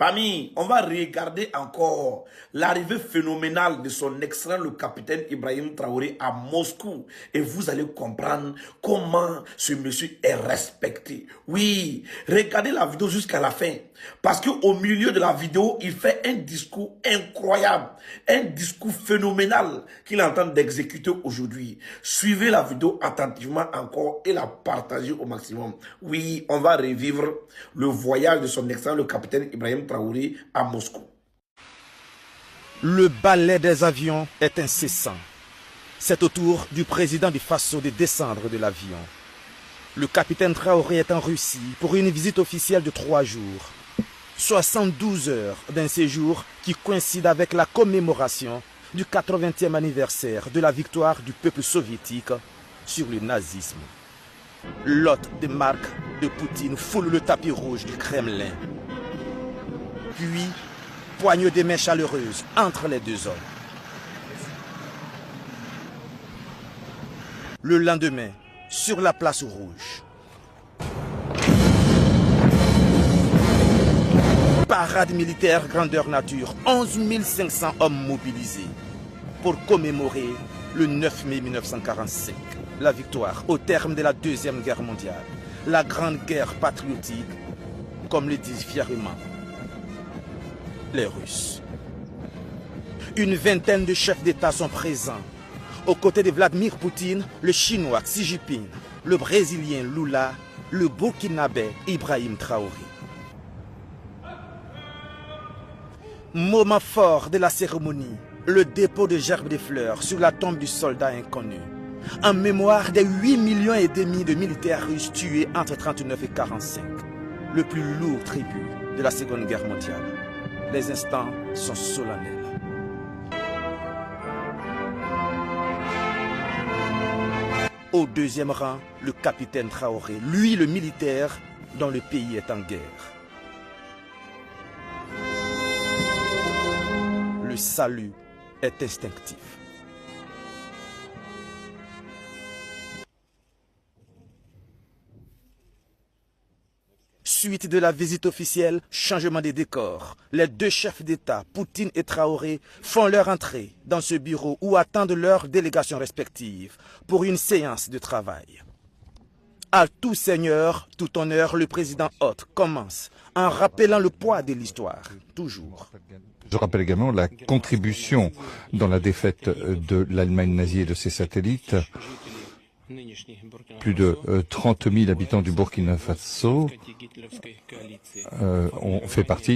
Famille, on va regarder encore l'arrivée phénoménale de son excellent le capitaine Ibrahim Traoré à Moscou. Et vous allez comprendre comment ce monsieur est respecté. Oui, regardez la vidéo jusqu'à la fin. Parce qu'au milieu de la vidéo, il fait un discours incroyable. Un discours phénoménal qu'il est en train d'exécuter aujourd'hui. Suivez la vidéo attentivement encore et la partagez au maximum. Oui, on va revivre le voyage de son excellent le capitaine Ibrahim Traoré à Moscou. Le ballet des avions est incessant. C'est au tour du président du Faso de descendre de l'avion. Le capitaine Traoré est en Russie pour une visite officielle de 3 jours. 72 heures d'un séjour qui coïncide avec la commémoration du 80e anniversaire de la victoire du peuple soviétique sur le nazisme. L'hôte de marque de Poutine foule le tapis rouge du Kremlin. Puis, poignée de main chaleureuse entre les deux hommes. Le lendemain, sur la place rouge, parade militaire grandeur nature, 11 500 hommes mobilisés pour commémorer le 9 mai 1945, la victoire au terme de la Deuxième Guerre mondiale, la grande guerre patriotique, comme le disent fièrement les Russes. Une vingtaine de chefs d'État sont présents, aux côtés de Vladimir Poutine, le Chinois Xi Jinping, le Brésilien Lula, le Burkinabé Ibrahim Traoré. Moment fort de la cérémonie, le dépôt de gerbes de fleurs sur la tombe du soldat inconnu, en mémoire des 8,5 millions de militaires russes tués entre 1939 et 1945, le plus lourd tribut de la Seconde Guerre mondiale. Les instants sont solennels. Au deuxième rang, le capitaine Traoré, lui le militaire dont le pays est en guerre. Le salut est instinctif. Suite de la visite officielle, changement des décors. Les deux chefs d'État, Poutine et Traoré, font leur entrée dans ce bureau où attendent leurs délégations respectives pour une séance de travail. À tout seigneur, tout honneur, le président hôte commence en rappelant le poids de l'histoire, toujours. Je rappelle également la contribution dans la défaite de l'Allemagne nazie et de ses satellites. Plus de 30 000 habitants du Burkina Faso ont fait partie